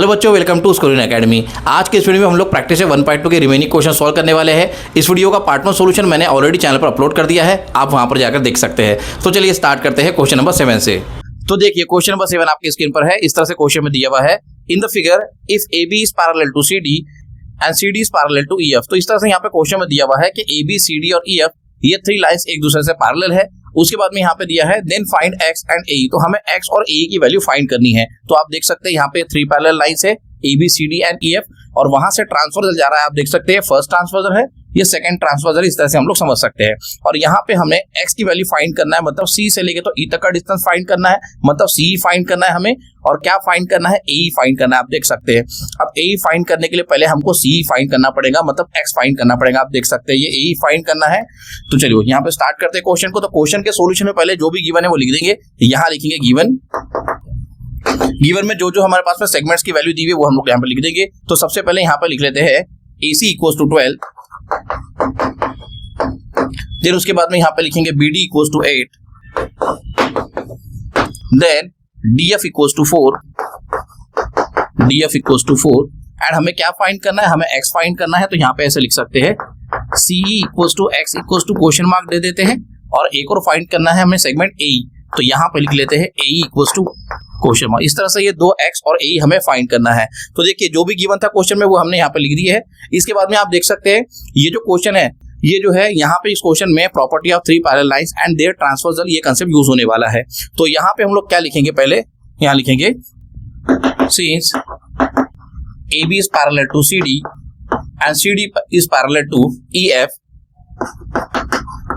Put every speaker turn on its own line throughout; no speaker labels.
Hello बच्चों, welcome to schooling academy. आज के इस वीडियो में हम लोग प्रैक्टिस 1.2 के रिमेनिंग क्वेश्चन सॉल्व करने वाले हैं। इस वीडियो का पार्ट 1 सॉल्यूशन मैंने ऑलरेडी चैनल पर अपलोड कर दिया है, आप वहां पर जाकर देख सकते हैं। तो चलिए स्टार्ट करते हैं क्वेश्चन नंबर 7 से। तो देखिए क्वेश्चन नंबर 7 आपकी स्क्रीन पर है। इस तरह से क्वेश्चन में दिया हुआ है, in the figure if A B is parallel to C D and C D is parallel to E F. तो इस तरह से यहाँ पे क्वेश्चन में दिया हुआ है कि ए बी सी डी और ई एफ ये 3 लाइंस एक दूसरे से पैरेलल है। उसके बाद में यहाँ पे दिया है देन फाइंड एक्स एंड ए। तो हमें एक्स और ए की वैल्यू फाइंड करनी है। तो आप देख सकते हैं यहाँ पे 3 पैरेलल लाइंस है, A B C D and E F, और वहां से ट्रांसवर्सल जा रहा है। आप देख सकते हैं फर्स्ट ट्रांसवर्सल है, ये सेकंड ट्रांसवर्सल, इस तरह से हम लोग समझ सकते हैं। और यहाँ पे हमें x की वैल्यू फाइंड करना है, मतलब c से लेके तो e तक का डिस्टेंस फाइंड करना है, मतलब c फाइंड करना है हमें। और क्या फाइंड करना है, a फाइंड करना है। आप देख सकते हैं अब a फाइंड करने के लिए पहले हमको c फाइंड करना पड़ेगा, मतलब x फाइंड करना पड़ेगा। आप देख सकते हैं ये a फाइंड करना है। तो चलिए यहाँ पे स्टार्ट करते हैं क्वेश्चन को। तो क्वेश्चन के सोल्यूशन में पहले जो भी गिवन है वो लिख देंगे। यहाँ लिखेंगे गिवन में जो जो हमारे पास में सेगमेंट्स की वैल्यू दी हुई है वो हम लोग यहाँ पे लिख देंगे। तो सबसे पहले यहाँ पे लिख लेते हैं AC इक्वल्स टू 12। देन उसके बाद में यहाँ पे लिखेंगे BD equals to 8। Then DF equals to 4। DF equals to 4। And हमें क्या फाइंड करना है, हमें x फाइंड करना है। तो यहाँ पे ऐसे लिख सकते हैं CE equals to x equals to question mark दे देते हैं। और एक और फाइंड करना है हमें सेगमेंट AE। तो यहाँ पे लिख लेते हैं AE equals to question mark. इस तरह से ये 2x और AE हमें फाइंड करना है। तो देखिए जो भी गिवन था क्वेश्चन में वो हमने यहाँ पे लिख दिया है। इसके बाद में आप देख सकते हैं ये जो क्वेश्चन है, ये जो है यहाँ पे इस क्वेश्चन में property of 3 parallel lines and their transversal ये कंसेप्ट यूज होने वाला है। तो यहाँ पे हम लोग क्या लिखेंगे, पहले यहाँ लिखेंगे since AB is parallel to CD and CD is parallel to EF।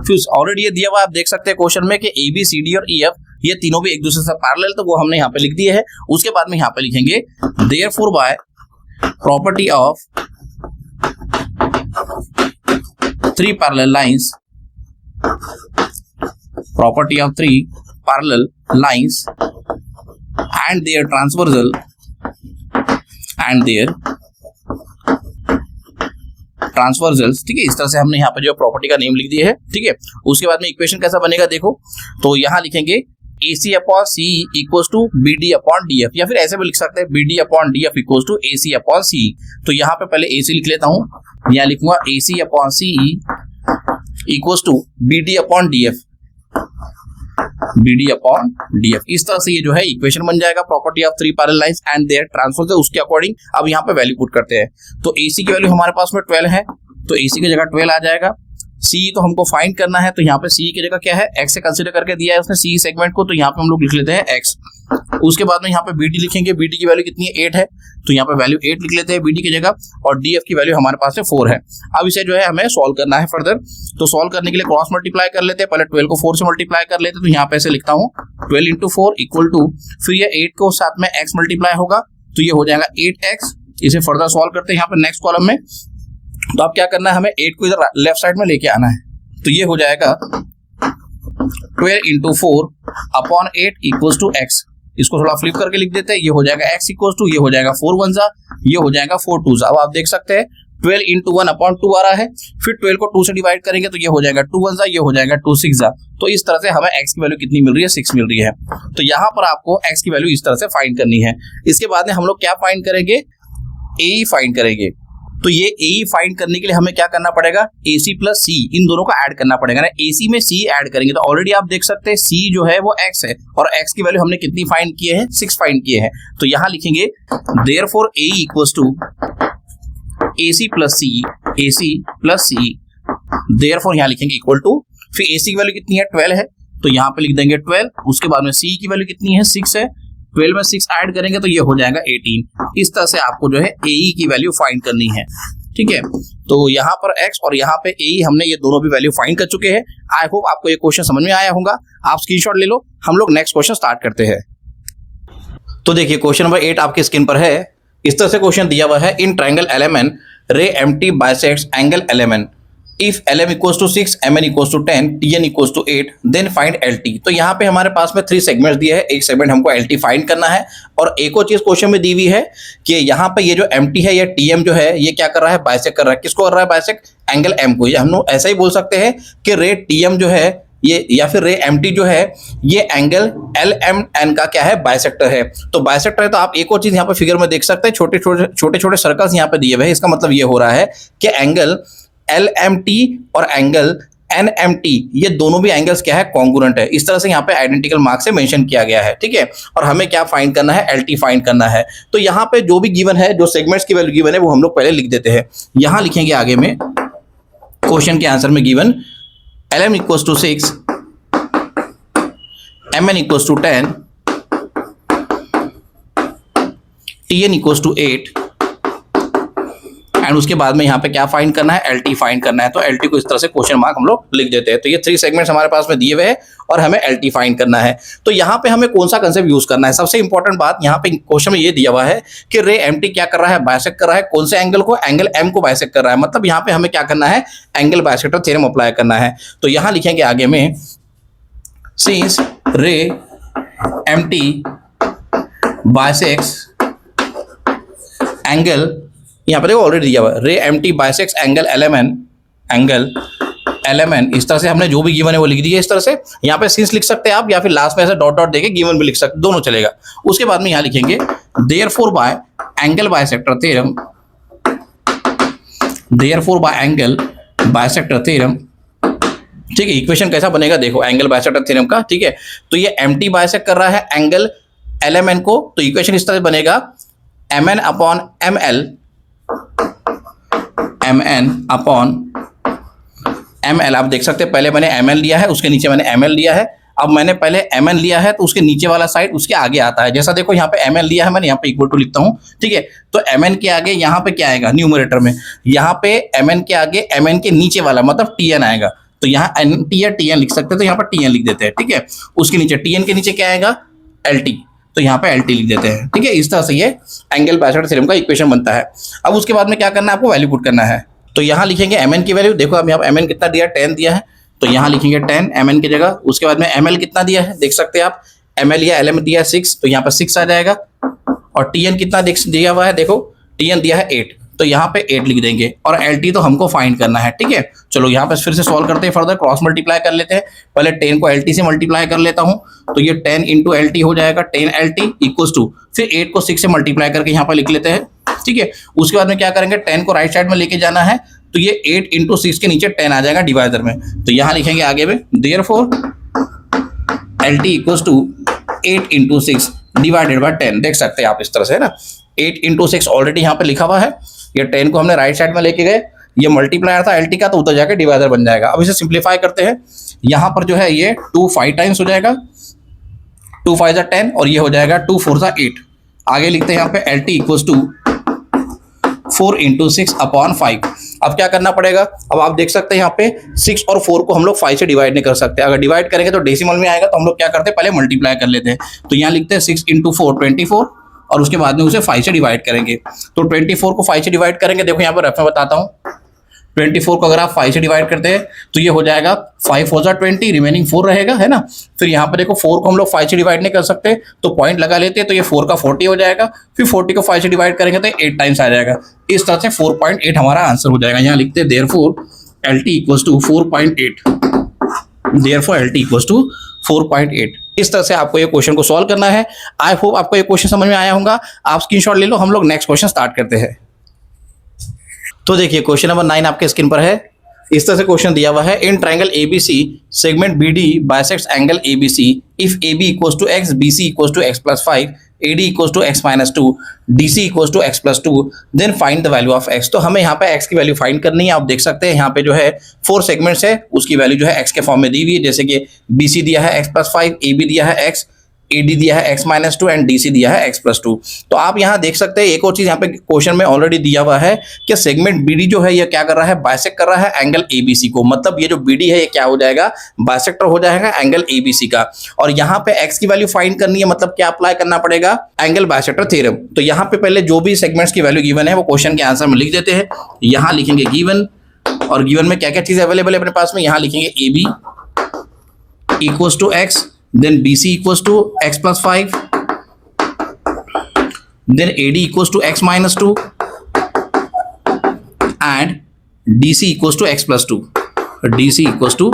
फिर ऑलरेडी ये दिया हुआ आप देख सकते हैं क्वेश्चन में कि AB, CD और EF ये तीनों भी एक दूसरे से पैरेलल, तो वो हमने यहाँ पे लिख दिए है। उसके बाद में यहाँ पे लिखेंगे therefore by property of 3 parallel lines, property of 3 parallel lines and their transversal and their transversals. ठीक है, इस तरह से हमने यहाँ पे जो प्रॉपर्टी का नेम लिख दिया है। ठीक है, उसके बाद में इक्वेशन कैसा बनेगा देखो। तो यहाँ लिखेंगे AC upon CE equals to BD upon DF, या फिर ऐसे भी लिख सकते हैं BD upon DF equals to AC upon CE। तो यहाँ पे पहले AC लिख लेता हूँ, यहाँ लिखूंगा AC upon CE equals to BD upon DF, BD upon DF। इस तरह से ये जो है इक्वेशन बन जाएगा, property of 3 parallel lines and their transversal. उसके अकॉर्डिंग अब यहाँ पे वैल्यू पुट करते हैं। तो AC की वैल्यू हमारे पास में 12 है, तो AC की जगह 12 आ जाएगा। CE तो हमको फाइंड करना है, तो यहाँ पे CE की जगह क्या है, x से कंसीडर करके दिया है उसने CE सेगमेंट को, तो यहाँ पे हम लोग लिख लेते हैं x। उसके बाद में यहाँ पे BD लिखेंगे, BD की वैल्यू कितनी है, 8 है, तो यहाँ पे वैल्यू 8 लिख लेते हैं BD की जगह। और DF की वैल्यू हमारे पास में 4 है। अब इसे जो है हमें सॉल्व करना है फर्दर। तो सॉल्व करने के लिए क्रॉस मल्टीप्लाई कर लेते हैं, पहले 12 को 4 से मल्टीप्लाई कर लेते हैं। तो यहाँ पे ऐसे लिखता हूँ 12 इंटू 4 इक्वल टू, फिर ये 8 को साथ में x मल्टीप्लाई होगा, तो ये हो जाएगा 8x। इसे फर्दर सॉल्व करते हैं यहाँ पे नेक्स्ट कॉलम में। तो अब क्या करना है, हमें 8 को इधर लेफ्ट साइड में लेके आना है। तो ये हो जाएगा 12 into 4 upon 8 equals to x। इसको थोड़ा फ्लिप करके लिख देते हैं, ये हो जाएगा x इक्वल्स टू, ये हो जाएगा 4 1 जा, ये हो जाएगा 4 2 जा। अब आप देख सकते हैं 12 इंटू 1 अपॉन 2 आ रहा है, फिर 12 को 2 से डिवाइड करेंगे तो ये हो जाएगा 2 1 जा, ये हो जाएगा 2 6 जा। तो इस तरह से हमें x की वैल्यू कितनी मिल रही है, 6 मिल रही है। तो यहाँ पर आपको x की वैल्यू इस तरह से फाइंड करनी है। इसके बाद में हम लोग क्या फाइंड करेंगे, AE फाइंड करेंगे। तो ये AE फाइंड करने के लिए हमें क्या करना पड़ेगा, AC प्लस C इन दोनों का ऐड करना पड़ेगा ना। AC में C ऐड करेंगे तो ऑलरेडी आप देख सकते हैं C जो है वो x है, और x की वैल्यू हमने कितनी फाइंड किए हैं, 6 फाइंड किए हैं। तो यहाँ लिखेंगे therefore AE equals to AC plus C, AC plus C। Therefore यहाँ लिखेंगे इक्वल टू, फिर AC की वैल्यू कितनी है, 12 है, तो यहाँ पे लिख देंगे 12। उसके बाद में C की वैल्यू कितनी है, 6 है, 12 में 6 ऐड करेंगे तो ये हो जाएगा 18। इस तरह से आपको जो है AE की वैल्यू फाइंड करनी है। ठीक है, तो यहाँ पर x और यहाँ पे AE हमने ये दोनों भी वैल्यू फाइंड कर चुके हैं। आई होप आपको ये क्वेश्चन समझ में आया होगा। आप स्क्रीनशॉट ले लो, हम लोग नेक्स्ट क्वेश्चन स्टार्ट करते हैं। तो देखिए क्वेश्चन नंबर 8 आपकी स्क्रीन पर है। इस तरह से क्वेश्चन दिया हुआ है, in triangle LMN ray MT bisects angle LMN if LM equals to 6, MN equals to 10, TN equals to 8, then find LT। तो यहाँ पे हमारे पास में 3 सेगमेंट्स दिए हैं, एक सेगमेंट हमको LT फाइंड करना है। और एक और चीज क्वेश्चन में दी हुई है कि यहाँ पे ये जो MT है, ये TM जो है ये क्या कर रहा है, बाइसेक्ट कर रहा है। किसको कर रहा है बाइसेक्ट, एंगल M को। ये हम लोग ऐसा ही बोल सकते हैं कि रे TM जो है ये, या फिर रे एम टी जो है ये एंगल एल एम एन का क्या है, बाइसेक्टर है। तो बाइसेक्टर है तो आप एक और चीज यहाँ पे फिगर में देख सकते हैं, छोटे छोटे सर्कल्स यहाँ पे दिए हुए हैं। इसका मतलब ये हो रहा है कि एंगल एल एम टी और एंगल एन एम टी ये दोनों भी एंगल्स क्या है, कॉन्ग्रुएंट है। इस तरह से यहाँ पे आइडेंटिकल मार्क से मेंशन किया गया है, ठीक है। और हमें क्या फाइंड करना है, एल टी फाइंड करना है। तो यहाँ पे जो भी गिवन है, जो सेगमेंट्स की वैल्यू गिवन है वो हम लोग पहले लिख देते हैं। यहाँ लिखेंगे आगे में क्वेश्चन के आंसर में given L M equals to 6, M N equals to 10, T N equals to 8 and उसके बाद में यहाँ पे क्या फाइंड करना है, एल टी फाइंड करना है। तो एल टी को इस तरह से क्वेश्चन मार्क हम लोग लिख देते हैं। तो ये 3 सेगमेंट्स हमारे पास में दिए हुए हैं और हमें एल टी फाइंड करना है। तो यहाँ पे हमें कौन सा कंसेप्ट यूज करना है, सबसे इंपॉर्टेंट बात यहाँ पे क्वेश्चन में ये दिया हुआ है कि रे एम टी क्या कर रहा है, बाइसेक्ट कर रहा है कौन से एंगल को, एंगल एम को बाइसेक्ट कर रहा है। मतलब यहाँ पे हमें क्या करना है, एंगल बाइसेक्टर थ्योरम अप्लाई करना है। तो यहाँ लिखेंगे आगे में सिंस रे एम टी बाइसेक्ट्स एंगल, यहाँ पे देखो ऑलरेडी दिया हुआ है, ray M T bisects angle L M N. इस तरह से हमने जो भी गिवन है वो लिख दिया। इस तरह से यहाँ पे सिंस लिख सकते हैं आप, या फिर लास्ट में ऐसे डॉट डॉट देके गिवन भी लिख सकते, दोनों चलेगा। उसके बाद में यहाँ लिखेंगे therefore bye angle bisector theorem, therefore by angle bisector theorem, ठीक है। इक्वेशन कैसा बनेगा देखो एंगल बाइसेक्टर थ्योरम का, ठीक है। तो ये एम टी बाइसेक्ट कर रहा है एंगल एल एम एन को, तो इक्वेशन इस तरह से बनेगा M N upon M L, M N upon M L. आप देख सकते हैं पहले मैंने एम एल लिया है, उसके नीचे मैंने एम एल लिया है। अब मैंने पहले एम एन लिया है तो उसके नीचे वाला साइड उसके आगे आता है। जैसा देखो यहाँ पे एम एल लिया है मैंने, यहाँ पे इक्वल टू लिखता हूँ, ठीक है। तो एम एन के आगे यहाँ पे क्या आएगा, न्यूमरेटर में यहाँ पे एम एन के आगे एम एन के नीचे वाला मतलब टी एन आएगा। तो यहाँ एन टी या टी एन लिख सकते हैं, तो यहाँ पर टी एन लिख देते हैं, ठीक है। उसके नीचे टी एन के नीचे क्या आएगा, एल टी, तो यहाँ पे एल टी लिख देते हैं, ठीक है। इस तरह से ये एंगल बाइसेक्टर थ्योरम का इक्वेशन बनता है। अब उसके बाद में क्या करना है, आपको वैल्यू पुट करना है। तो यहाँ लिखेंगे एम एन की वैल्यू, देखो अब यहाँ पे एम एन कितना दिया, 10 दिया है, तो यहाँ लिखेंगे 10 एम एन की जगह। उसके बाद में एम एल कितना दिया है, देख सकते हैं आप, एम एल या एल एम दिया है 6, तो यहाँ पर 6 आ जाएगा। और टी एन कितना दिया हुआ है, देखो टी एन दिया है 8, तो यहाँ पे 8 लिख देंगे। और एल टी तो हमको फाइंड करना है, ठीक है। चलो यहाँ पे फिर से सॉल्व करते हैं, फर्दर क्रॉस मल्टीप्लाई कर लेते हैं। पहले 10 को एल टी से मल्टीप्लाई कर लेता हूँ, तो ये 10 इंटू एल टी हो जाएगा, 10 एल टी इक्वल्स टू, फिर 8 को 6 से मल्टीप्लाई करके यहाँ पर लिख लेते हैं, ठीक है। उसके बाद में क्या करेंगे, 10 को राइट साइड में लेके जाना है, तो ये 8 इंटू 6 के नीचे 10 आ जाएगा डिवाइडर में। तो यहाँ लिखेंगे आगे में therefore L T equals to 8 into 6 divided by 10। देख सकते हैं आप इस तरह से, है ना। 8 इंटू 6 ऑलरेडी यहाँ पे लिखा हुआ है, ये 10 को हमने राइट साइड में लेके गए, ये मल्टीप्लायर था एल टी का, तो उधर जाके डिवाइडर बन जाएगा। अब इसे सिंप्लीफाई करते हैं, यहाँ पर जो है ये 2 5 टाइम्स हो जाएगा, 2 5 = 10 और ये हो जाएगा 2 4 = 8। आगे लिखते हैं यहाँ पे L T equals to 4 into 6 upon 5। अब क्या करना पड़ेगा, अब आप देख सकते हैं यहाँ पे 6 और 4 को हम लोग 5 से डिवाइड नहीं कर सकते। अगर डिवाइड करेंगे तो डेसिमल में आएगा, तो हम लोग क्या करते हैं, पहले मल्टीप्लाई कर लेते हैं। तो यहाँ लिखते हैं 6 इंटू 4 24 और उसके बाद में उसे 5 से डिवाइड करेंगे। तो 24 को 5 से डिवाइड करेंगे, देखो यहाँ पर रफ में बताता हूँ। 24 को अगर आप 5 से डिवाइड करते हैं तो ये हो जाएगा 5 4 = 20, रिमेनिंग 4 रहेगा, है ना। फिर यहाँ पर देखो 4 को हम लोग 5 से डिवाइड नहीं कर सकते, तो पॉइंट लगा लेते हैं, तो ये 4 का 40 हो जाएगा। फिर 40 को 5 से डिवाइड करेंगे तो 8 टाइम्स आ जाएगा। इस तरह से 4.8 हमारा आंसर हो जाएगा। यहाँ लिखते हैं therefore L T equals to 4.8, therefore L T equals to 4.8। इस तरह से आपको ये क्वेश्चन को सॉल्व करना है। आई होप आपको ये क्वेश्चन समझ में आया होगा। आप स्क्रीनशॉट ले लो, हम लोग नेक्स्ट क्वेश्चन स्टार्ट करते हैं। तो देखिए क्वेश्चन नंबर 9 आपके स्क्रीन पर है। इस तरह से क्वेश्चन दिया हुआ है, in triangle ABC segment BD bisects angle ABC if AB equals to x, BC equals to x+5, AD equals to x-2, DC equals to x+2, then find the value of x। तो हमें यहाँ पे x की value find करनी है। आप देख सकते हैं यहाँ पे जो है 4 सेगमेंट्स है, उसकी वैल्यू जो है x के फॉर्म में दी हुई है, जैसे कि BC दिया है x+5, AB दिया है x, AD दिया है x-2 एंड DC दिया है x+2। तो आप यहाँ देख सकते हैं एक और चीज यहाँ पे क्वेश्चन में ऑलरेडी दिया हुआ है कि सेगमेंट BD जो है ये क्या कर रहा है, बाइसेक्ट कर रहा है एंगल ABC को। मतलब ये जो BD है ये क्या हो जाएगा, बाइसेक्टर हो जाएगा एंगल ABC का। और यहाँ पे x की वैल्यू फाइंड करनी है, मतलब क्या अप्लाई करना पड़ेगा, एंगल बाइसेक्टर थ्योरम। तो यहाँ पे पहले जो भी सेगमेंट्स की वैल्यू गिवन है वो क्वेश्चन के आंसर में लिख देते हैं। यहाँ लिखेंगे गिवन, और गिवन में क्या क्या चीज अवेलेबल है अपने पास में, यहाँ लिखेंगे AB equals to x, then BC equals to x+5, then AD equals to x-2 and DC equals to x+2, DC equals to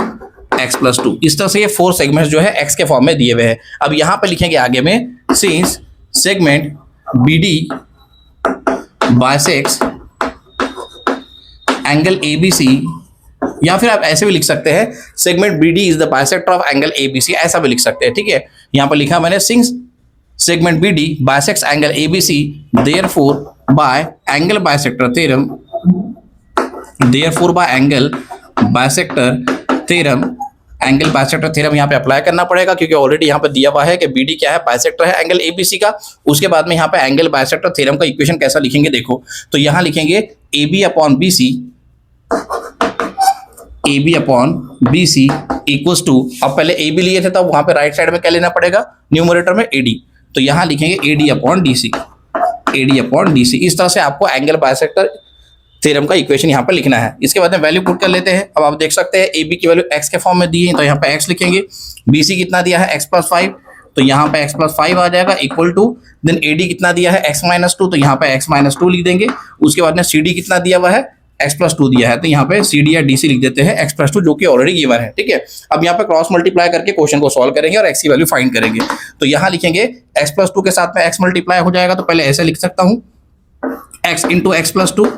x plus 2। इस तरह से ये 4 सेगमेंट्स जो है x के फॉर्म में दिए हुए हैं। अब यहां पे लिखेंगे आगे में since segment BD bisects angle ABC, या फिर आप ऐसे भी लिख सकते हैं segment BD is the bisector of angle ABC, ऐसा भी लिख सकते हैं। ठीक है, यहां पर लिखा मैंने since segment BD bisects angle ABC, therefore by angle bisector theorem, therefore by angle bisector theorem, angle bisector theorem यहाँ पे अप्लाई करना पड़ेगा क्योंकि ऑलरेडी यहाँ पे दिया हुआ है कि BD क्या है, बाइसेक्टर है एंगल ABC का। उसके बाद में यहाँ पे एंगल बाइसेक्टर थ्योरम का इक्वेशन कैसा लिखेंगे देखो, तो यहाँ लिखेंगे AB upon BC, AB upon BC equals to, अब पहले AB लिए थे तब वहां पे राइट साइड में क्या लेना पड़ेगा, न्यूमरेटर में AD, तो यहाँ लिखेंगे AD upon DC, AD upon DC। इस तरह से आपको एंगल बाइसेक्टर थ्योरम का इक्वेशन यहाँ पे लिखना है। इसके बाद में वैल्यू पुट कर लेते हैं। अब आप देख सकते हैं AB की वैल्यू x के फॉर्म में दी है, तो यहाँ पे x लिखेंगे, BC कितना दिया है x प्लस 5, तो यहाँ पे x प्लस 5 आ जाएगा इक्वल टू, देन AD कितना दिया है x माइनस 2, तो यहाँ पे x माइनस 2 लिख देंगे। उसके बाद में CD कितना दिया हुआ है x प्लस 2 दिया है, तो यहाँ पे CD या DC लिख देते हैं x प्लस 2 जो कि ऑलरेडी गिवन है। ठीक है, अब यहाँ पे क्रॉस मल्टीप्लाई करके क्वेश्चन को सॉल्व करेंगे और x की वैल्यू फाइंड करेंगे। तो यहाँ लिखेंगे x प्लस 2 के साथ में x मल्टीप्लाई हो जाएगा, तो पहले ऐसे लिख सकता हूँ x into X plus 2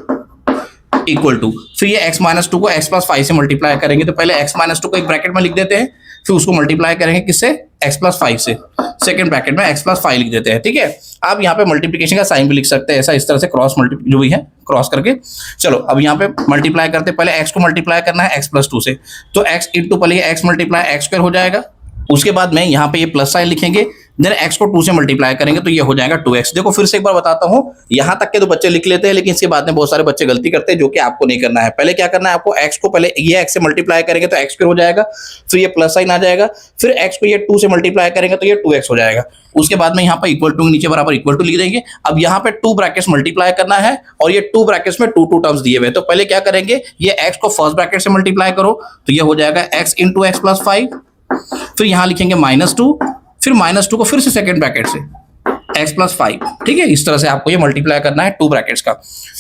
equal to, फिर ये x माइनस 2 को x प्लस 5 से मल्टीप्लाई करेंगे, तो पहले x माइनस 2 को एक ब्रैकेट में लिख देते हैं, फिर उसको मल्टीप्लाई करेंगे किससे, x प्लस 5 से, सेकंड ब्रैकेट में x प्लस 5 लिख देते हैं। ठीक है, आप यहाँ पे मल्टीप्लिकेशन का साइन भी लिख सकते हैं, ऐसा इस तरह से क्रॉस मल्टी जो भी है क्रॉस करके। चलो अब यहाँ पे मल्टीप्लाई करते हैं, पहले x को मल्टीप्लाई करना है x प्लस 2 से, तो x इंटू पहले ये x मल्टीप्लाई x स्क्वायर हो जाएगा। उसके बाद में यहाँ पे ये प्लस साइन लिखेंगे, देन x को 2 से मल्टीप्लाई करेंगे तो ये हो जाएगा 2x। देखो फिर से एक बार बताता हूँ, यहाँ तक के तो बच्चे लिख लेते हैं, लेकिन इसके बाद में बहुत सारे बच्चे गलती करते हैं जो कि आपको नहीं करना है। पहले क्या करना है आपको, x को पहले ये x से मल्टीप्लाई करेंगे तो x स्क्वायर हो जाएगा, फिर ये प्लस साइन आ जाएगा, फिर x को ये 2 से मल्टीप्लाई करेंगे तो ये 2x हो जाएगा। उसके बाद में यहाँ पर इक्वल टू नीचे बराबर इक्वल टू लिख देंगे। अब यहाँ पे 2 ब्रैकेट्स मल्टीप्लाई करना है और ये 2 ब्रैकेट्स में 2 टर्म्स दिए हुए हैं, तो पहले क्या करेंगे, ये x को फर्स्ट ब्रैकेट से मल्टीप्लाई करो तो ये हो जाएगा x इंटू एक्स प्लस 5, फिर यहां लिखेंगे -2, फिर -2 को फिर से सेकंड ब्रैकेट से x प्लस 5। ठीक है, इस तरह से आपको ये मल्टीप्लाई करना है 2 ब्रैकेट्स का।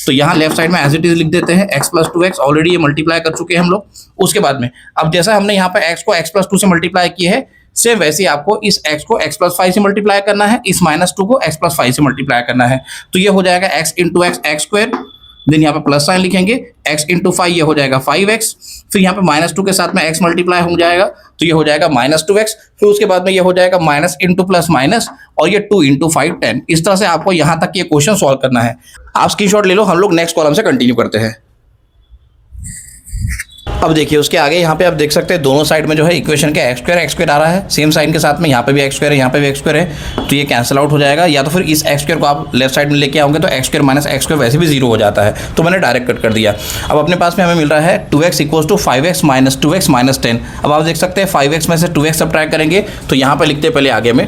तो यहाँ लेफ्ट साइड में एज इट इज लिख देते हैं x प्लस 2x, ऑलरेडी ये मल्टीप्लाई कर चुके हैं हम लोग। उसके बाद में अब जैसा हमने यहाँ पे x को x प्लस 2 से मल्टीप्लाई किया है, सेम वैसे ही आपको इस x को x प्लस 5 से मल्टीप्लाई करना है, इस -2 को x प्लस 5 से मल्टीप्लाई करना है, तो ये हो जाएगा x into X X square, then यहाँ पे प्लस साइन लिखेंगे, x इंटू 5 ये हो जाएगा 5x, फिर यहाँ पे -2 के साथ में x मल्टीप्लाई हो जाएगा तो ये हो जाएगा -2x, फिर उसके बाद में ये हो जाएगा माइनस इंटू प्लस माइनस, और ये 2 इंटू 5 10। इस तरह से आपको यहाँ तक ये क्वेश्चन सॉल्व करना है। आप स्क्रीनशॉट ले लो, हम लोग नेक्स्ट कॉलम से कंटिन्यू करते हैं। अब देखिए उसके आगे यहाँ पे आप देख सकते हैं दोनों साइड में जो है इक्वेशन के एक्स स्क्वायर आ रहा है, सेम साइन के साथ में यहाँ पे भी एक्स स्क्वायर है, यहाँ पे भी एक्स स्क्वायर है, तो ये कैंसिल आउट हो जाएगा। या तो फिर इस एक्स स्क्वायर को आप लेफ्ट साइड में लेके आओगे तो x square minus x square वैसे भी 0 हो जाता है, तो मैंने डायरेक्ट कट कर दिया। अब अपने पास में हमें मिल रहा है 2x equals to 5x minus 2x minus 10। अब आप देख सकते हैं 5x में से 2x सब्ट्रैक्ट करेंगे, तो यहाँ पे लिखते हैं पहले आगे में,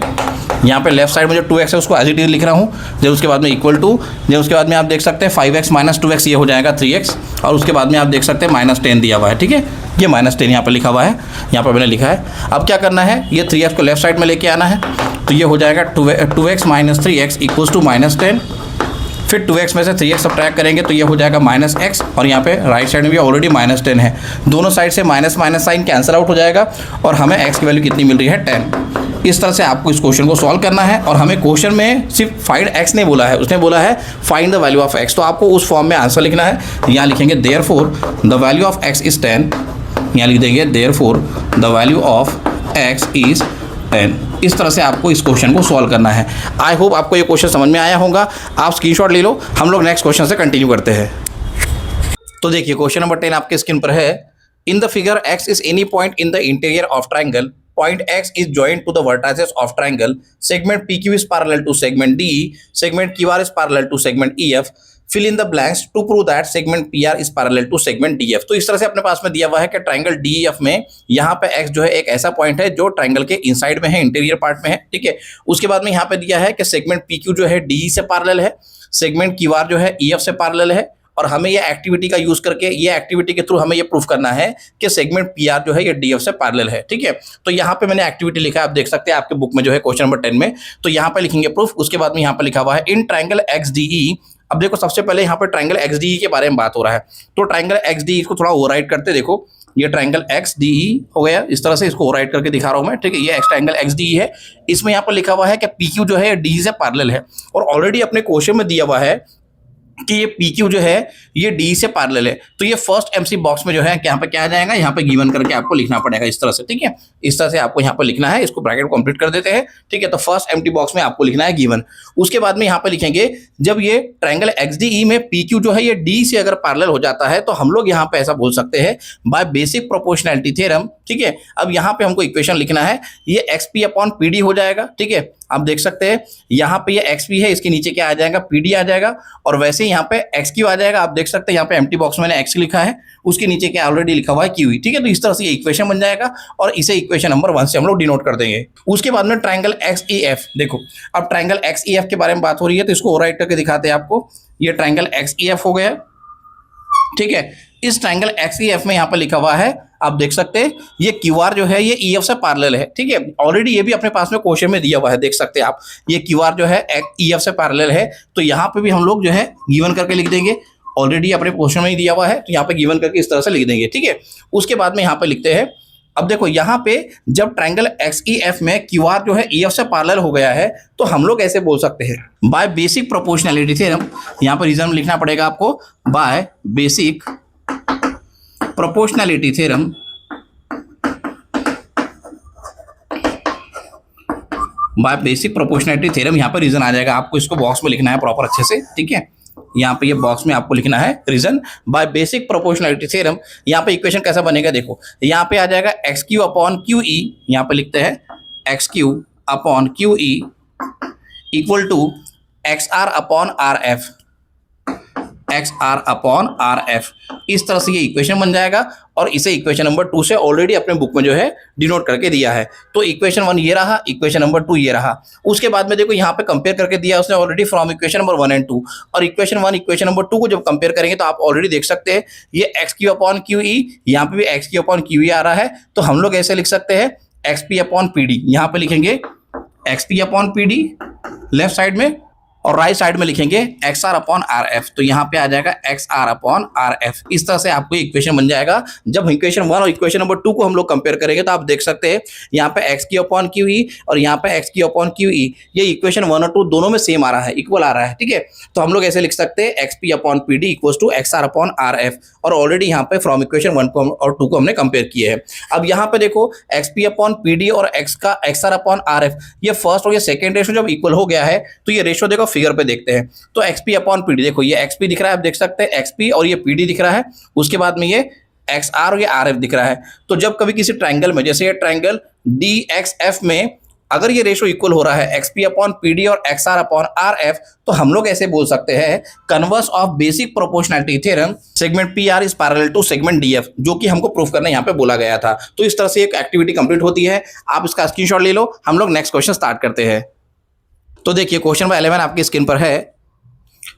यहाँ पे लेफ्ट साइड में जो 2x है उसको एज इट इज लिख रहा हूँ, जब उसके बाद में इक्वल टू, जब उसके बाद में आप देख सकते हैं 5x माइनस 2x ये हो जाएगा 3x, और उसके बाद में आप देख सकते हैं -10 दिया हुआ है। ठीक है, ये -10 यहाँ पर लिखा हुआ है, यहाँ पर मैंने लिखा है। अब क्या करना है, ये 3x को लेफ्ट साइड में लेके आना है, तो ये हो जाएगा 2x minus 3x equals to -10, फिर 2x में से 3x सब्ट्रैक्ट करेंगे तो ये हो जाएगा -x, और यहाँ पे राइट साइड में भी ऑलरेडी -10 है, दोनों साइड से minus minus sign cancel out हो जाएगा, और हमें x की वैल्यू कितनी मिल रही है 10। इस तरह से आपको इस क्वेश्चन को सॉल्व करना है, और हमें क्वेश्चन में सिर्फ फाइंड x नहीं बोला है, उसने बोला है find the value of x, तो आपको उस फॉर्म में आंसर लिखना है। यहाँ लिखेंगे therefore the value of x is 10, यहाँ लिख देंगे therefore the value of x is 10। इस तरह से आपको इस क्वेश्चन को सॉल्व करना है। आई होप आपको ये क्वेश्चन समझ में आया होगा। आप स्क्रीनशॉट ले लो, हम लोग नेक्स्ट क्वेश्चन से कंटिन्यू करते हैं। तो देखिए क्वेश्चन नंबर 10 आपके स्क्रीन पर है। In the figure x is any point in the interior of triangle, point x is joined to the vertices of triangle, segment PQ is parallel to segment DE, segment QR is parallel to segment EF, fill in the blanks to prove that segment PR is parallel to segment DF। तो इस तरह से अपने पास में दिया हुआ है कि ट्राइंगल DEF में यहाँ पे x जो है एक ऐसा पॉइंट है जो ट्राइंगल के इनसाइड में है, इंटीरियर पार्ट में है। ठीक है, उसके बाद में यहाँ पे दिया है कि सेगमेंट PQ जो है DE से पैरेलल है, सेगमेंट QR जो है EF से पैरेलल है, और हमें ये एक्टिविटी का यूज करके, ये एक्टिविटी के थ्रू हमें ये प्रूफ करना है कि सेगमेंट पीआर जो है ये डीएफ से पैरेलल है। ठीक है, तो यहाँ पे मैंने एक्टिविटी लिखा है, आप देख सकते हैं आपके बुक में जो है क्वेश्चन नंबर 10 में, तो यहाँ पे लिखेंगे प्रूफ। उसके बाद में यहाँ पे लिखा हुआ है इन ट्राइंगल XDE। अब देखो सबसे पहले यहाँ पे ट्राइंगल XDE के बारे में बात हो रहा है, तो ट्राइंगल XDE को थोड़ा ओवरराइट करते देखो, ये ट्रायंगल एक्स डी ई हो गया, इस तरह से इसको राइट करके दिखा रहा हूं मैं, ठीक है। ये x triangle x D E है, इसमें यहाँ पर लिखा हुआ है कि पी क्यू जो है डी से पैरेलल है, और ऑलरेडी अपने क्वेश्चन में दिया हुआ है कि ये पी क्यू जो है ये डी से पैरेलल है। तो ये फर्स्ट एमसी बॉक्स में जो है यहाँ पे क्या आ जाएगा, यहाँ पे गिवन करके आपको लिखना पड़ेगा इस तरह से, ठीक है। इस तरह से आपको यहाँ पे लिखना है, इसको ब्रैकेट कंप्लीट कर देते हैं, ठीक है। तो फर्स्ट एम्प्टी बॉक्स में आपको लिखना है गिवन। उसके बाद में यहाँ पे लिखेंगे जब ये ट्रायंगल एक्सडीई में पी क्यू जो है ये डी से अगर पैरेलल हो जाता है तो हम लोग यहाँ पे ऐसा बोल सकते हैं बाय बेसिक प्रोपोर्शनैलिटी थ्योरम, ठीक है। अब यहाँ पे हमको इक्वेशन लिखना है, ये x P upon P D हो जाएगा, ठीक है। आप देख सकते हैं यहाँ पे ये एक्स पी है, इसके नीचे क्या आ जाएगा, पी डी आ जाएगा, और वैसे ही यहाँ पे एक्स क्यू आ जाएगा। आप देख सकते हैं यहाँ पे एम्प्टी बॉक्स में मैंने एक्स लिखा है, उसके नीचे क्या ऑलरेडी लिखा हुआ है क्यू, ठीक है। तो इस तरह से ये इक्वेशन बन जाएगा और इसे इक्वेशन नंबर 1 से हम लोग डिनोट कर देंगे। उसके बाद में ट्रायंगल एक्स ई एफ, देखो अब ट्रायंगल एक्स ई एफ के बारे में बात हो रही है, तो इसको राइट करके दिखाते हैं आपको। ये ट्रायंगल एक्स ई एफ हो गया, ठीक है। इस ट्रायंगल एक्स ई एफ में यहाँ पर लिखा हुआ है, आप देख सकते हैं ये क्यू आर जो है ये ई एफ से पैरेलल है, ठीक है। ऑलरेडी ये भी अपने पास में क्वेश्चन में दिया हुआ है, देख सकते हैं आप, ये क्यू आर जो है ई एफ से पैरेलल है। तो यहाँ पे भी हम लोग जो है गिवन करके लिख देंगे, ऑलरेडी अपने क्वेश्चन में ही दिया हुआ है, तो यहाँ पे गिवन करके इस तरह से लिख देंगे, ठीक है। उसके बाद में यहाँ पे लिखते हैं, अब देखो यहाँ पे जब ट्रायंगल एक्स ई एफ में क्यू आर जो है ई एफ से पैरेलल हो गया है तो हम लोग ऐसे बोल सकते हैं बाय बेसिक प्रोपोर्शनैलिटी थ्योरम। यहाँ पर रीजन लिखना पड़ेगा आपको, by basic proportionality theorem, by basic proportionality theorem, यहाँ पर रीजन आ जाएगा। आपको इसको बॉक्स में लिखना है प्रॉपर अच्छे से, ठीक है। यहाँ पे ये बॉक्स में आपको लिखना है reason by basic proportionality theorem. यहाँ पे इक्वेशन कैसा बनेगा, देखो यहाँ पे आ जाएगा X Q upon Q E, यहाँ पे लिखते हैं X Q upon Q E equal to X R upon R F, X R upon R F. इस तरह से ये इक्वेशन बन जाएगा, और इसे इक्वेशन नंबर 2 से ऑलरेडी अपने बुक में जो है डिनोट करके दिया है। तो इक्वेशन 1 ये रहा, इक्वेशन नंबर 2 ये रहा। उसके बाद में देखो यहाँ पे कंपेयर करके दिया उसने already from equation number 1 and 2, और इक्वेशन 1 इक्वेशन नंबर 2 को जब कंपेयर करेंगे तो आप ऑलरेडी देख सकते हैं ये X Q upon Q E, यहाँ पे भी X Q upon Q E आ रहा है। तो हम लोग ऐसे लिख सकते हैं X P upon P D, यहाँ पे लिखेंगे X P upon P D left side में, और राइट साइड में लिखेंगे X R upon R F. तो यहाँ पे आ जाएगा X R upon R F. इस तरह से आपको इक्वेशन बन जाएगा। जब इक्वेशन 1 और इक्वेशन नंबर 2 को हम लोग कंपेयर करेंगे तो आप देख सकते हैं यहाँ पे एक्स क्यू अपॉन क्यू ई और यहाँ पे एक्स क्यू अपॉन क्यू ई, ये इक्वेशन 1 और 2 दोनों में सेम आ रहा है, इक्वल आ रहा है, ठीक है। तो हम लोग ऐसे लिख सकते हैं X P upon P D equal to X R upon R F, और ऑलरेडी यहाँ पे फ्रॉम इक्वेशन 1 को और 2 को हमने कंपेयर किए हैं। अब यहाँ पे देखो X P upon P D और X R upon R F, ये फर्स्ट और ये सेकेंड रेशो जब इक्वल हो गया है तो ये रेशो देखो फिगर पे देखते हैं। तो एक्सपी अपॉन पीडी, देखो ये एक्सपी दिख रहा है, आप देख सकते हैं एक्सपी, और ये पीडी दिख रहा है। उसके बाद में ये एक्स आर और ये आर एफ दिख रहा है। तो जब कभी किसी ट्रायंगल में, जैसे ये ट्रायंगल डी एक्स एफ में अगर ये रेशो इक्वल हो रहा है एक्सपी अपॉन पीडी और X R upon R F, तो हम लोग ऐसे बोल सकते हैं converse of basic proportionality theorem segment P R is parallel to segment D F, जो कि हमको प्रूफ करना यहाँ पे बोला गया था। तो इस तरह से एक एक्टिविटी कंप्लीट होती है। आप इसका स्क्रीनशॉट ले लो, हम लोग नेक्स्ट क्वेश्चन स्टार्ट करते हैं। तो देखिए क्वेश्चन नंबर 11 आपकी स्क्रीन पर है।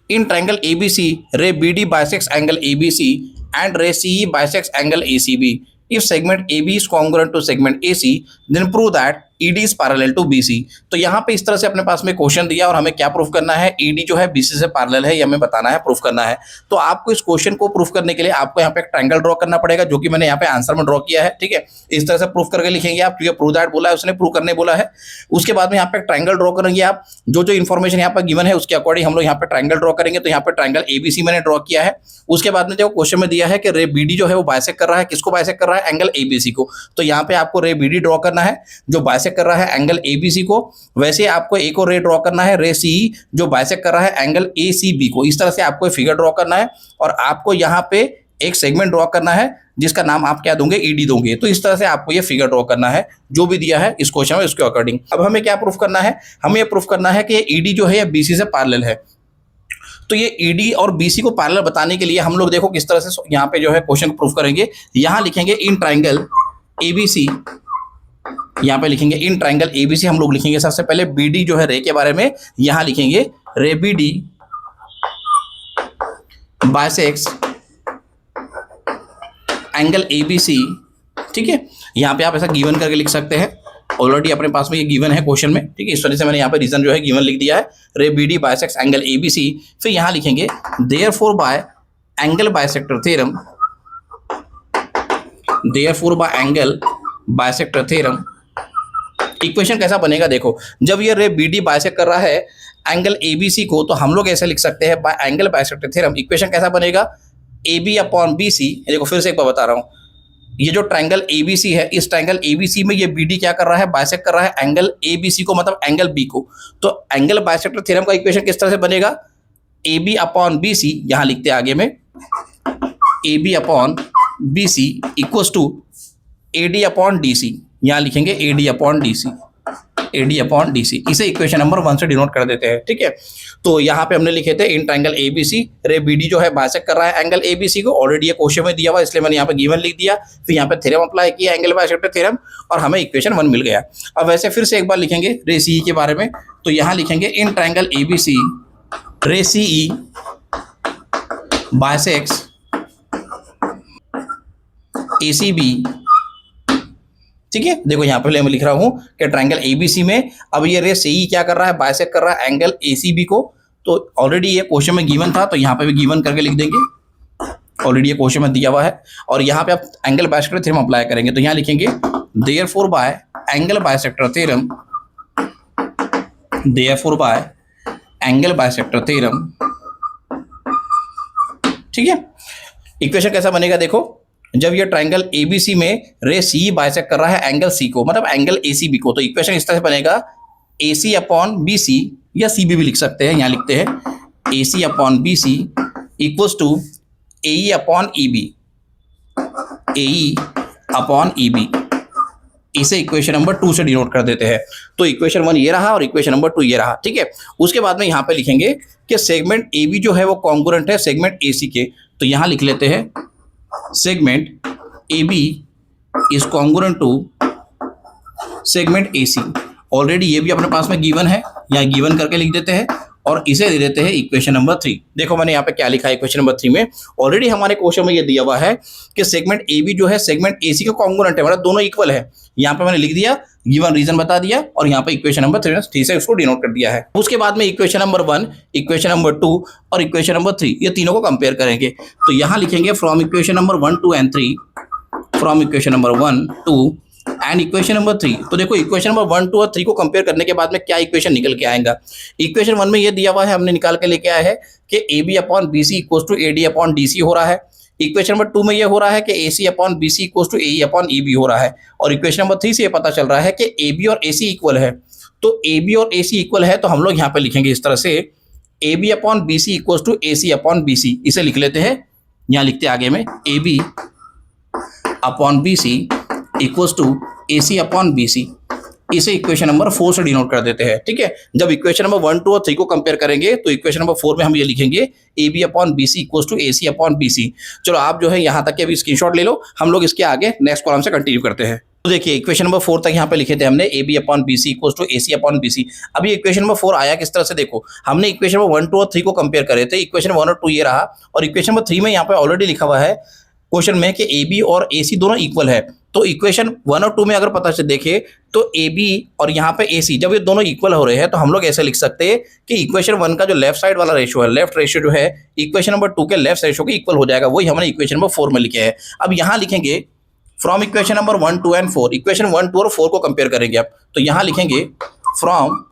In triangle ABC, ray BD bisects angle ABC and ray CE bisects angle ACB. If segment AB is congruent to segment AC, then prove that ED is parallel to BC। तो यहाँ पे इस तरह से अपने पास में क्वेश्चन दिया और हमें क्या प्रूफ करना है, ED जो है BC से पैरेलल है, ये हमें बताना है, प्रूफ करना है। तो आपको इस क्वेश्चन को प्रूफ करने के लिए आपको यहाँ पे एक ट्रायंगल ड्रॉ करना पड़ेगा, जो कि मैंने यहाँ पे आंसर में ड्रॉ किया है, ठीक है। इस तरह से प्रूफ करके लिखेंगे आप, क्योंकि प्रूव दैट बोला है उसने, प्रूव करने बोला है। उसके बाद में यहाँ पे एक ट्रायंगल ड्रॉ करेंगे आप, जो जो इन्फॉर्मेशन यहाँ पर गिवन है उसके अकॉर्डिंग हम लोग यहाँ पे ट्रायंगल ड्रॉ करेंगे। तो यहाँ पे ट्रायंगल ABC मैंने ड्रॉ किया है। उसके बाद में जो क्वेश्चन में दिया है कि रे BD जो है वो बाइसेक्ट कर रहा है, किसको बाइसेक्ट कर रहा है, एंगल ABC को। तो यहाँ पे आपको रे BD ड्रॉ करना है जो बाइसेक्ट कर रहा है एंगल ABC को। वैसे आपको एक और रे ड्रॉ करना है रे CE जो बाइसेक्ट कर रहा है एंगल ACB को। इस तरह से आपको फिगर ड्रॉ करना है, और आपको यहाँ पे एक सेगमेंट ड्रॉ करना है जिसका नाम आप क्या दोगे, ED दोगे। तो इस तरह से आपको ये फिगर ड्रॉ करना है जो भी दिया है इस क्वेश्चन में, उसके अकॉर्डिंग। अब हमें क्या प्रूफ करना है, हमें ये प्रूफ करना है कि ये ED जो है ये BC से पैरेलल है। तो ये ED और BC को पैरेलल बताने के लिए हम लोग देखो किस तरह से यहाँ पे जो है क्वेश्चन प्रूफ करेंगे। यहाँ लिखेंगे इन ट्रायंगल ABC, यहाँ पे लिखेंगे इन ट्रायंगल ABC, हम लोग लिखेंगे सबसे पहले BD जो है रे के बारे में, यहाँ लिखेंगे रे BD बाइसेक्स एंगल ABC, ठीक है। यहाँ पे आप ऐसा गिवन करके लिख सकते हैं, ऑलरेडी अपने पास में ये गिवन है क्वेश्चन में, ठीक है। इस तरह से मैंने यहाँ पे रीजन जो है गिवन लिख दिया है, रे BD बाइसेक्स एंगल ABC। फिर यहाँ लिखेंगे therefore bye angle bisector theorem therefore by angle bisector theorem equation कैसा बनेगा देखो, जब ये रे बी डी बाइसेक्ट कर रहा है एंगल ए बी सी को, तो हम लोग ऐसे लिख सकते हैं by angle bisector theorem equation कैसा बनेगा, A B upon B C. देखो फिर से एक बार बता रहा हूँ, ये जो ट्रायंगल एबीसी है, इस ट्रायंगल एबीसी में ये बीडी क्या कर रहा है, बाइसेक्ट कर रहा है एंगल एबीसी को, मतलब एंगल बी को। तो एंगल बाइसेक्टर थ्योरम का इक्वेशन किस तरह से बनेगा, A B upon B C, यहां लिखते हैं आगे में A B upon B C equals to A D upon D C, यहां लिखेंगे A D upon D C, A D upon D C, इसे इक्वेशन नंबर 1 से डिनोट कर देते हैं। ठीक है, तो यहाँ पे हमने लिखे थे इन ट्रायंगल एबीसी रे बीडी जो है बाइसेक्ट कर रहा है एंगल एबीसी को, ऑलरेडी ये क्वेश्चन में दिया हुआ, इसलिए मैंने यहाँ पे गिवन लिख दिया, फिर यहाँ पे थ्योरम अप्लाई किया एंगल बाइसेक्टर थ्योरम, और हमें इक्वेशन 1 मिल गया। अब वैसे फिर से एक बार लिखेंगे रे सी के बारे में, तो यहाँ लिखेंगे इन ट्रायंगल एबीसी रे सी बाइसेक्ट्स एसीबी। ठीक है, देखो यहाँ पे मैं लिख रहा हूँ कि ट्रायंगल एबीसी में अब ये रे सी क्या कर रहा है, बाइसेक्ट कर रहा है एंगल एसीबी को, तो ऑलरेडी ये क्वेश्चन में गिवन था, तो यहाँ पे भी गिवन करके लिख देंगे, ऑलरेडी ये क्वेश्चन में दिया हुआ है। और यहाँ पे आप एंगल बाइसेक्टर थ्योरम अप्लाई करेंगे, तो यहाँ लिखेंगे therefore bye angle bisector theorem, therefore by angle bisector theorem. ठीक है, इक्वेशन कैसा बनेगा देखो, जब ये ट्रायंगल एबीसी में रे सी बाइसेक्ट कर रहा है एंगल सी को, मतलब एंगल एसीबी को, तो इक्वेशन इस तरह से बनेगा एसी अपॉन बीसी, या सीबी भी लिख सकते हैं, यहाँ लिखते हैं AC upon BC equals to AE upon EB, AE upon EB, इसे इक्वेशन नंबर 2 से डिनोट कर देते हैं। तो इक्वेशन 1 ये रहा और इक्वेशन नंबर 2 ये रहा। ठीक है, उसके बाद में यहाँ पे लिखेंगे कि सेगमेंट एबी जो है वो कॉन्ग्रुएंट है सेगमेंट एसी के, तो यहाँ लिख लेते हैं segment AB is congruent to segment AC। Already ये भी अपने पास में गिवन है, यहाँ गिवन करके लिख देते हैं और इसे दे देते हैं इक्वेशन नंबर 3। देखो मैंने यहाँ पे क्या लिखा है इक्वेशन नंबर 3 में, ऑलरेडी हमारे क्वेश्चन में ये दिया हुआ है कि सेगमेंट AB जो है सेगमेंट AC का कॉन्ग्रुएंट है, मतलब दोनों इक्वल है। यहाँ पे मैंने लिख दिया, गिवन रीजन बता दिया, और यहाँ पे इक्वेशन नंबर 3 से उसको डिनोट कर दिया है। उसके बाद में इक्वेशन नंबर 1, इक्वेशन नंबर 2 और इक्वेशन नंबर 3, ये तीनों को कंपेयर करेंगे। तो यहाँ लिखेंगे from equation number 1, 2 and 3, from equation number 1, 2 and equation number 3। तो देखो इक्वेशन नंबर 1, 2 और 3 को कंपेयर करने के बाद में क्या इक्वेशन निकल के आएगा। इक्वेशन 1 में ये दिया हुआ है, हमने निकाल के लेके आया है कि A B upon B C equals to A D upon D C हो रहा है। इक्वेशन नंबर 2 में ये हो रहा है कि A C upon B C equals to A upon E B हो रहा है, और इक्वेशन नंबर 3 से ये पता चल रहा है कि ए बी और ए सी इक्वल है। तो ए बी और ए सी इक्वल है, तो हम लोग यहाँ पे लिखेंगे इस तरह से A B upon B C equals to A C upon B C, इसे लिख लेते हैं, यहाँ लिखते हैं आगे में A B upon B C equals to A C upon B C, इसे इक्वेशन नंबर 4 से डिनोट कर देते हैं। ठीक है, जब इक्वेशन नंबर 1, 2 और 3 को कंपेयर करेंगे तो इक्वेशन नंबर 4 में हम ये लिखेंगे A B upon B C equals to A C upon B C. चलो आप जो है यहाँ तक के अभी स्क्रीनशॉट ले लो, हम लोग इसके आगे नेक्स्ट कॉलम से कंटिन्यू करते हैं। तो देखिए इक्वेशन नंबर 4 तक यहाँ पे लिखे थे हमने A B upon B C equals to A C upon B C. अभी इक्वेशन नंबर 4 आया किस तरह से, देखो हमने इक्वेशन नंबर 1, 2 और 3 को कंपेयर करे थे, इक्वेशन 1 और 2 ये रहा, और इक्वेशन नंबर 3 में यहाँ पे ऑलरेडी लिखा हुआ है क्वेश्चन में कि ए बी और ए सी दोनों इक्वल है। तो इक्वेशन 1 और 2 में अगर पता से देखे तो ए बी और यहाँ पे ए सी जब ये दोनों इक्वल हो रहे हैं, तो हम लोग ऐसे लिख सकते हैं कि इक्वेशन 1 का जो लेफ्ट साइड वाला रेशियो है, लेफ्ट रेशियो जो है इक्वेशन नंबर 2 के लेफ्ट रेशियो के इक्वल हो जाएगा, वही हमने इक्वेशन नंबर 4 में लिखे है। अब यहाँ लिखेंगे from equation number 1, 2 and 4, equation 1, 2 और 4 को कंपेयर करेंगे आप, तो यहाँ लिखेंगे from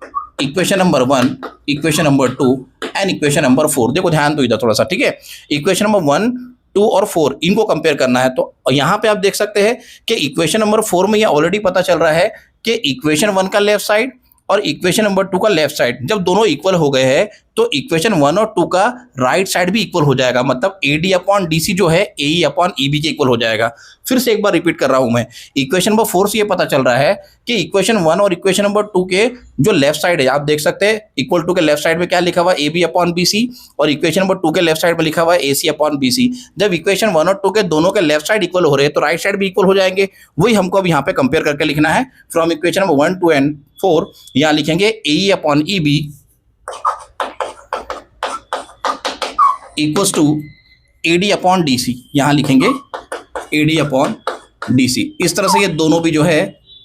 equation number 1, equation number 2 and equation number 4। देखो ध्यान दो इधर थोड़ा सा, ठीक है, इक्वेशन नंबर 1, 2 और 4 इनको कंपेयर करना है। तो यहाँ पे आप देख सकते हैं कि इक्वेशन नंबर 4 में ये ऑलरेडी पता चल रहा है कि इक्वेशन 1 का लेफ्ट साइड और इक्वेशन नंबर 2 का लेफ्ट साइड जब दोनों इक्वल हो गए हैं, तो इक्वेशन 1 और 2 का राइट साइड भी इक्वल हो जाएगा, मतलब A D upon D C जो है A E upon E B के इक्वल हो जाएगा। फिर से एक बार रिपीट कर रहा हूं मैं, इक्वेशन नंबर 4 से ये पता चल रहा है कि इक्वेशन 1 और इक्वेशन नंबर 2 के जो लेफ्ट साइड है, आप देख सकते हैं इक्वल टू के लेफ्ट साइड में क्या लिखा हुआ है A B upon B C, और इक्वेशन नंबर 2 के लेफ्ट साइड में लिखा हुआ है ए सी अपॉन बी सी। जब इक्वेशन 1 और 2 के दोनों के लेफ्ट साइड इक्वल हो रहे हैं, तो राइट साइड भी इक्वल हो जाएंगे, वही हमको अब यहाँ पे कंपेयर करके लिखना है। फ्रॉम इक्वेशन नंबर 1, 2 एंड 4 यहाँ लिखेंगे A E upon E B equals to A D upon D C, यहाँ लिखेंगे A D upon D C. इस तरह से ये दोनों भी जो है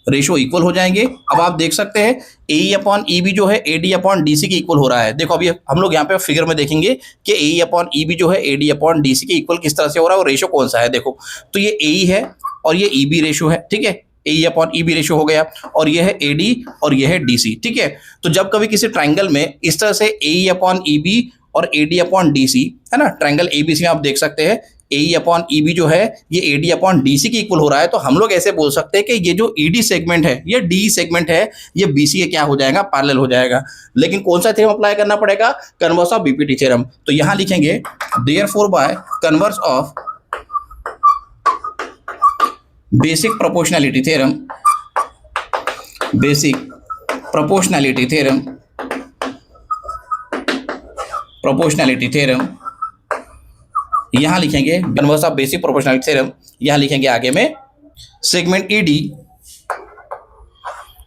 रेशो इक्वल हो जाएंगे। अब आप देख सकते हैं ए ई अपॉन ई बी जो है A D upon D C के इक्वल हो रहा है। देखो अभी हम लोग यहाँ पे फिगर में देखेंगे कि ए ई अपॉन ई बी जो है A D upon D C के इक्वल किस तरह से हो रहा है और रेशो कौन सा है। देखो तो ये ए ई है और ये ईबी रेशियो है, ठीक है, ए अपॉन ईबी रेशियो हो गया, और ये है एडी और ये है डीसी, ठीक है। तो जब कभी किसी ट्राइंगल में इस तरह से ए अपॉन ईबी और एडी अपॉन डीसी, है ना, ट्राइंगल एबीसी में आप देख सकते हैं ए अपॉन ईबी जो है ये एडी अपॉन डीसी के इक्वल हो रहा है, तो हम लोग ऐसे बोल सकते हैं कि ये जो ईडी सेगमेंट है, ये डी सेगमेंट है, ये बीसी के क्या हो जाएगा, पैरेलल हो जाएगा। लेकिन कौन सा थ्योरम अप्लाई करना पड़ेगा, कन्वर्स ऑफ बीपीटी थ्योरम। तो यहां लिखेंगे therefore by converse of basic proportionality theorem, basic proportionality theorem, proportionality theorem, यहां लिखेंगे converse of basic proportionality theorem, यहां लिखेंगे आगे में सेगमेंट ईडी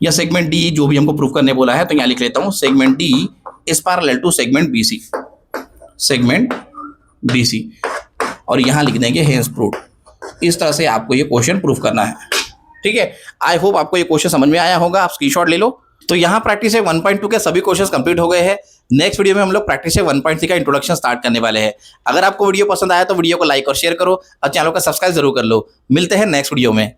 या सेगमेंट डी, जो भी हमको प्रूफ करने बोला है, तो यहां लिख लेता हूं segment D is parallel to segment BC, segment BC, और यहां लिख देंगे हेंस प्रूव्ड। इस तरह से आपको ये क्वेश्चन प्रूफ करना है, ठीक है। आई होप आपको ये क्वेश्चन समझ में आया होगा, आप स्क्रीनशॉट ले लो। तो यहाँ प्रैक्टिस 1.2 के सभी क्वेश्चंस कंप्लीट हो गए हैं। नेक्स्ट वीडियो में हम लोग प्रैक्टिस 1.3 का इंट्रोडक्शन स्टार्ट करने वाले हैं। अगर आपको वीडियो पसंद आया तो वीडियो को लाइक और शेयर करो और चैनल को सब्सक्राइब जरूर कर लो। मिलते हैं नेक्स्ट वीडियो में।